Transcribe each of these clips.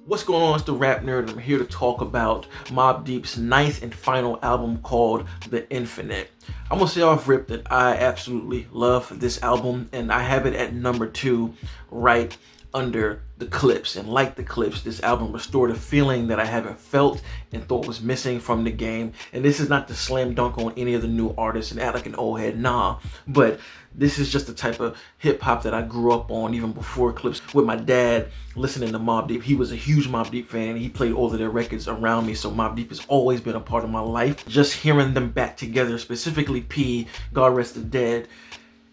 What's going on? It's the Rap Nerd. I'm here to talk about Mobb Deep's ninth and final album called The Infinite. I'm gonna say off rip that I absolutely love this album, and I have it at number 2 right under the Clips. And like the Clips, this album restored a feeling that I haven't felt and thought was missing from the game. And this is not to slam dunk on any of the new artists and act like an old head, nah, but this is just the type of hip hop that I grew up on even before Clips, with my dad listening to Mobb Deep. He was a huge Mobb Deep fan. He played all of their records around me, so Mobb Deep has always been a part of my life. Just hearing them back together, specifically P, God Rest the Dead,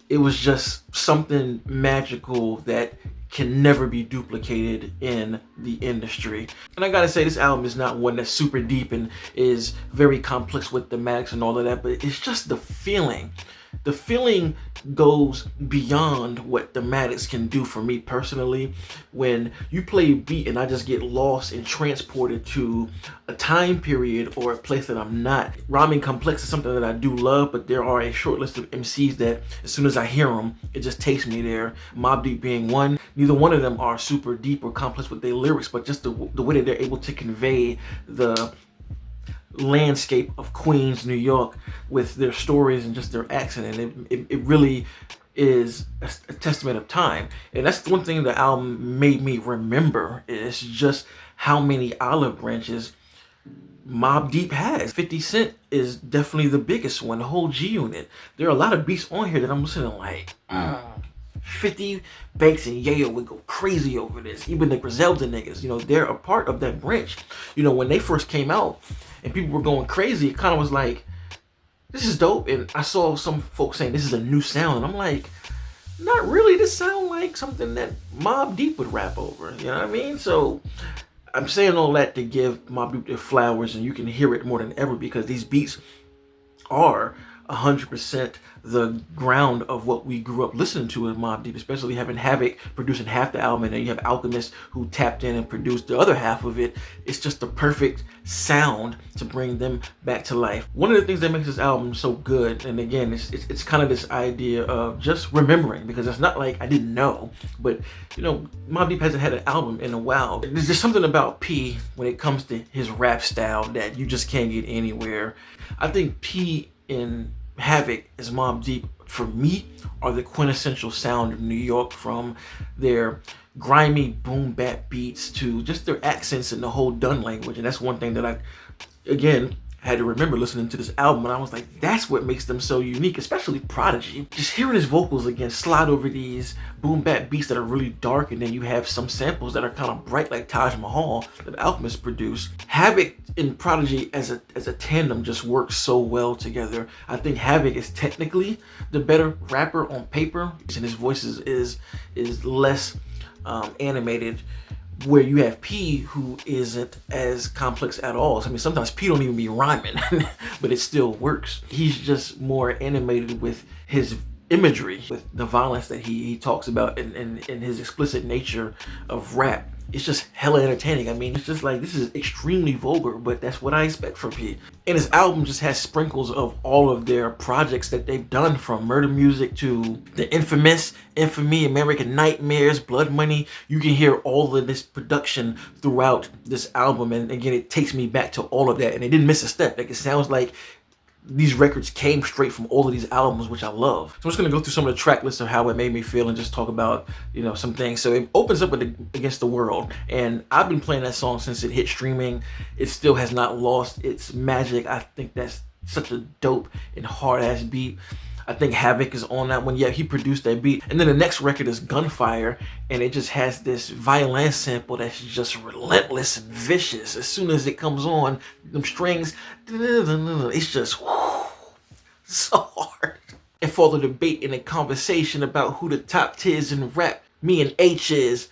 it was just something magical that can never be duplicated in the industry. And I gotta say, this album is not one that's super deep and is very complex with thematics and all of that, but it's just the feeling. The feeling goes beyond what thematics can do for me personally. When you play a beat and I just get lost and transported to a time period or a place that I'm not. Rhyming complex is something that I do love, but there are a short list of MCs that as soon as I hear them, it just takes me there. Mobb Deep being one. Neither one of them are super deep or complex with their lyrics, but just the way that they're able to convey the landscape of Queens, New York, with their stories and just their accent, and it really is a testament of time. And that's one thing the album made me remember, is just how many olive branches Mobb Deep has. 50 Cent is definitely the biggest one, the whole G Unit. There are a lot of beats on here that I'm listening like, 50 Banks and Yayo would go crazy over this. Even the Griselda niggas, you know, they're a part of that branch. You know, when they first came out and people were going crazy, it kind of was like, this is dope. And I saw some folks saying this is a new sound, and I'm like, not really. This sound like something that Mobb Deep would rap over, you know what I mean? So I'm saying all that to give Mobb Deep their flowers, and you can hear it more than ever because these beats are 100% the ground of what we grew up listening to in Mobb Deep, especially having Havoc producing half the album, and then you have Alchemist who tapped in and produced the other half of it. It's just the perfect sound to bring them back to life. One of the things that makes this album so good, and again, it's kind of this idea of just remembering, because it's not like I didn't know, but you know, Mobb Deep hasn't had an album in a while. There's just something about P when it comes to his rap style that you just can't get anywhere. I think P in Havoc as Mobb Deep, for me, are the quintessential sound of New York, from their grimy boom bap beats to just their accents and the whole dun language. And that's one thing that I, again, had to remember listening to this album, and I was like, that's what makes them so unique, especially Prodigy. Just hearing his vocals again slide over these boom bap beats that are really dark, and then you have some samples that are kind of bright like Taj Mahal that Alchemist produced. Havoc and Prodigy as a tandem just works so well together. I think Havoc is technically the better rapper on paper, and his voice is less animated, where you have P, who isn't as complex at all. So, I mean, sometimes P don't even be rhyming, but it still works. He's just more animated with his imagery, with the violence that he talks about, and his explicit nature of rap. It's just hella entertaining. I mean, it's just like, this is extremely vulgar, but that's what I expect from P. And his album just has sprinkles of all of their projects that they've done, from Murder Music to the infamous Infamy, American Nightmares, Blood Money. You can hear all of this production throughout this album, and again, it takes me back to all of that, and they didn't miss a step. Like, it sounds like these records came straight from all of these albums, which I love. So I'm just gonna go through some of the track lists of how it made me feel and just talk about, you know, some things. So it opens up with Against the World, and I've been playing that song since it hit streaming. It still has not lost its magic. I think that's such a dope and hard ass beat. I think Havoc is on that one. Yeah, he produced that beat. And then the next record is Gunfire, and it just has this violin sample that's just relentless and vicious. As soon as it comes on, them strings, it's just so hard. And for the debate and the conversation about who the top tiers in rap, me and H is,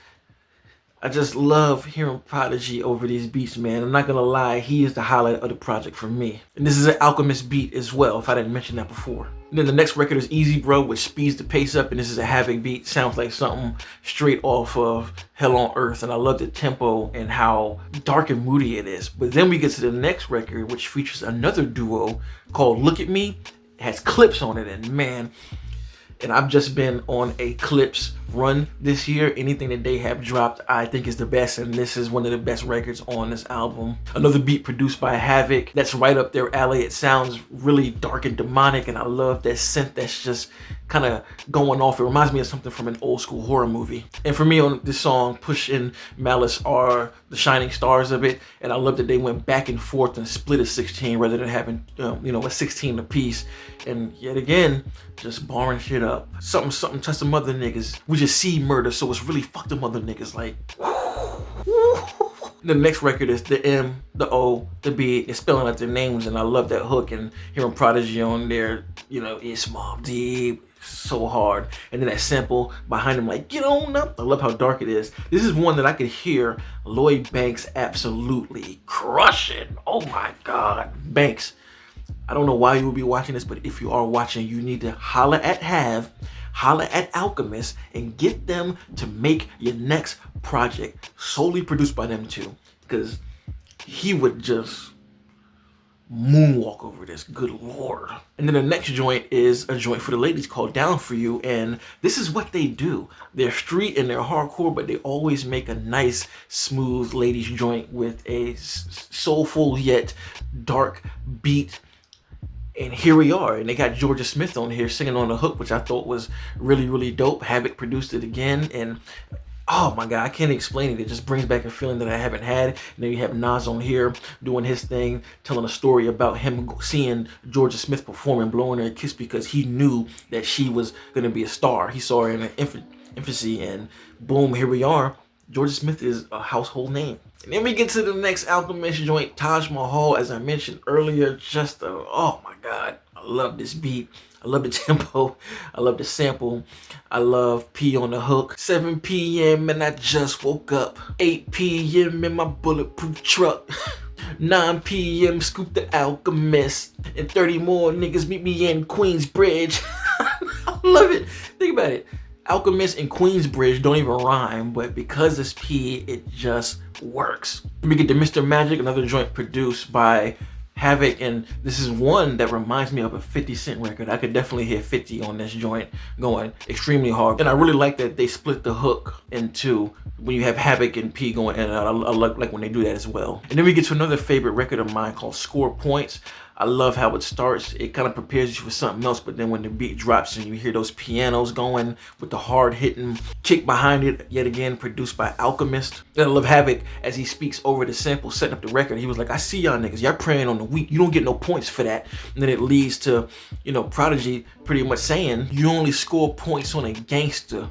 I just love hearing Prodigy over these beats, man. I'm not gonna lie, he is the highlight of the project for me. And this is an Alchemist beat as well, if I didn't mention that before. And then the next record is Easy Bro, which speeds the pace up, and this is a Havoc beat. Sounds like something straight off of Hell on Earth, and I love the tempo and how dark and moody it is. But then we get to the next record, which features another duo called Look at Me. It has Clips on it, and man, and I've just been on a Clips run this year. Anything that they have dropped, I think is the best, and this is one of the best records on this album. Another beat produced by Havoc. That's right up their alley. It sounds really dark and demonic, and I love that synth that's just kind of going off. It reminds me of something from an old school horror movie. And for me on this song, Push and Malice are the shining stars of it, and I love that they went back and forth and split a 16 rather than having a 16 apiece. And yet again, just barring shit up. Something touch some other niggas. We just see murder, so it's really fuck them other niggas. Like, the next record is the M, the O, the B. They're spelling out their names, and I love that hook. And hearing Prodigy on there, it's Mobb Deep, so hard. And then that sample behind him, like, get on up. I love how dark it is. This is one that I could hear Lloyd Banks absolutely crushing. Oh my God, Banks. I don't know why you would be watching this, but if you are watching, you need to holla at Have, holla at Alchemist, and get them to make your next project solely produced by them too, because he would just moonwalk over this, good Lord. And then the next joint is a joint for the ladies called Down For You, and this is what they do. They're street and they're hardcore, but they always make a nice, smooth ladies joint with a soulful yet dark beat. And here we are, and they got Georgia Smith on here singing on the hook, which I thought was really, really dope. Havoc produced it again, and oh my God, I can't explain it. It just brings back a feeling that I haven't had. And then you have Nas on here doing his thing, telling a story about him seeing Georgia Smith perform and blowing her a kiss because he knew that she was gonna be a star. He saw her in an infancy, and boom, here we are. Georgia Smith is a household name. And then we get to the next Alchemist joint, Taj Mahal. As I mentioned earlier, oh my God, I love this beat. I love the tempo. I love the sample. I love P on the hook. 7 p.m. and I just woke up. 8 p.m. in my bulletproof truck. 9 p.m. scoop the Alchemist. And 30 more niggas meet me in Queensbridge. I love it. Think about it. Alchemist and Queensbridge don't even rhyme, but because it's P, it just works. We get to Mr. Magic, another joint produced by Havoc, and this is one that reminds me of a 50 Cent record. I could definitely hear 50 on this joint going extremely hard. And I really like that they split the hook in two when you have Havoc and P going in and out. I like when they do that as well. And then we get to another favorite record of mine called Score Points. I love how it starts. It kind of prepares you for something else, but then when the beat drops and you hear those pianos going with the hard hitting kick behind it, yet again produced by Alchemist. And I love Havoc as he speaks over the sample, setting up the record. He was like, I see y'all niggas, y'all praying on the weak. You don't get no points for that. And then it leads to, Prodigy pretty much saying, you only score points on a gangster.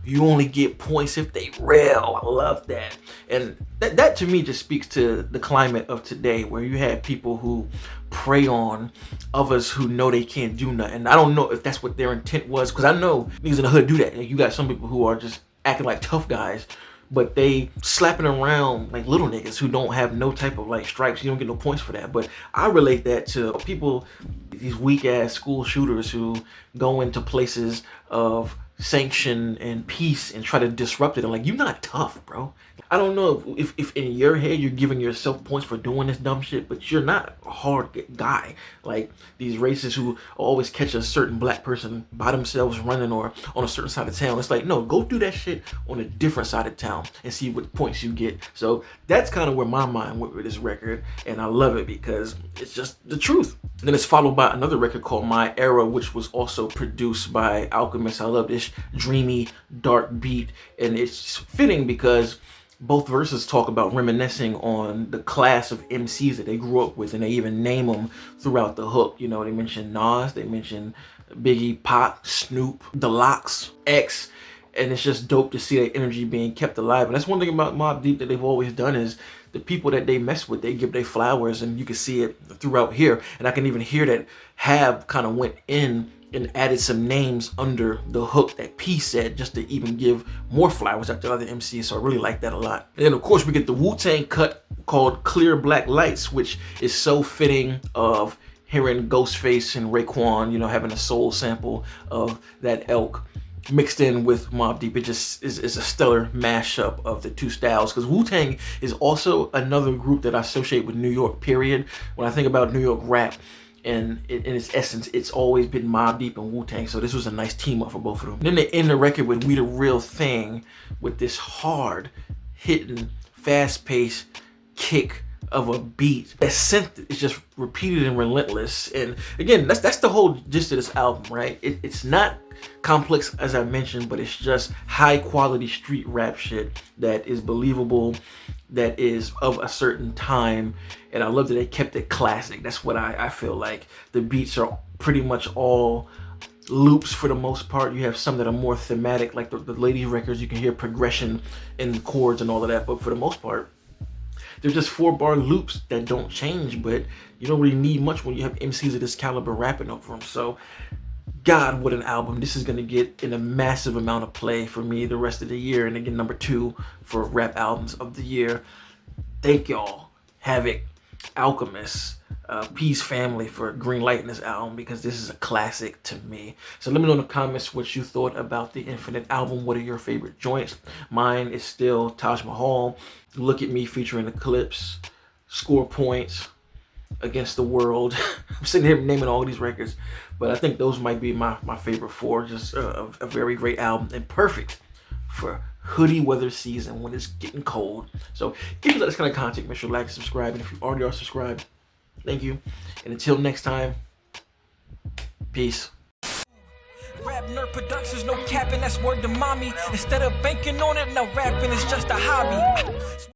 You only get points if they real. I love that. And that to me just speaks to the climate of today, where you have people who prey on others who know they can't do nothing. I don't know if that's what their intent was, because I know niggas in the hood do that. You got some people who are just acting like tough guys, but they slapping around like little niggas who don't have no type of like stripes. You don't get no points for that. But I relate that to people, these weak ass school shooters who go into places of sanction and peace and try to disrupt it. I'm like, you're not tough, bro. I don't know if in your head you're giving yourself points for doing this dumb shit, but you're not a hard guy. Like these racists who always catch a certain black person by themselves running or on a certain side of town. It's like, no, go do that shit on a different side of town and see what points you get. So that's kind of where my mind went with this record, and I love it because it's just the truth. And then it's followed by another record called My Era, which was also produced by Alchemist. I love this dreamy, dark beat, and it's fitting because both verses talk about reminiscing on the class of MCs that they grew up with, and they even name them throughout the hook. They mention Nas, they mention Biggie, Pac, Snoop, The Lox, X, and it's just dope to see that energy being kept alive. And that's one thing about Mobb Deep that they've always done is the people that they mess with, they give their flowers, and you can see it throughout here. And I can even hear that Have kind of went in and added some names under the hook that P said, just to even give more flowers at the other MCs. So I really like that a lot. And then of course we get the Wu-Tang cut called Clear Black Lights, which is so fitting of hearing Ghostface and Raekwon, having a soul sample of that elk mixed in with Mobb Deep. It just is a stellar mashup of the two styles, because Wu-Tang is also another group that I associate with New York, period. When I think about New York rap, And in its essence, it's always been Mobb Deep and Wu-Tang, so this was a nice team up for both of them. Then they end the record with We the Real Thing, with this hard hitting, fast-paced kick of a beat. That synth is just repeated and relentless. And again, that's the whole gist of this album, right? It's not complex, as I mentioned, but it's just high quality street rap shit that is believable, that is of a certain time. And I love that they kept it classic. That's what I feel like. The beats are pretty much all loops for the most part. You have some that are more thematic, like the ladies records. You can hear progression in the chords and all of that, but for the most part, they're just 4-bar loops that don't change. But you don't really need much when you have MCs of this caliber rapping over them. So God, what an album. This is going to get in a massive amount of play for me the rest of the year. And again, number 2 for rap albums of the year. Thank y'all, Havoc, Alchemist, Peace Family, for green lighting this album, because this is a classic to me. So let me know in the comments what you thought about the Infinite album. What are your favorite joints? Mine is still Taj Mahal, Look at Me featuring Eclipse, Score Points, Against the World. I'm sitting here naming all these records, but I think those might be my favorite 4. Just a very great album, and perfect for hoodie weather season when it's getting cold. So if you like this kind of content, make sure to like and subscribe. And if you already are subscribed, thank you. And until next time, peace. RapNerd Productions, no capping, that's word to mommy. Instead of banking on it, now rapping is just a hobby.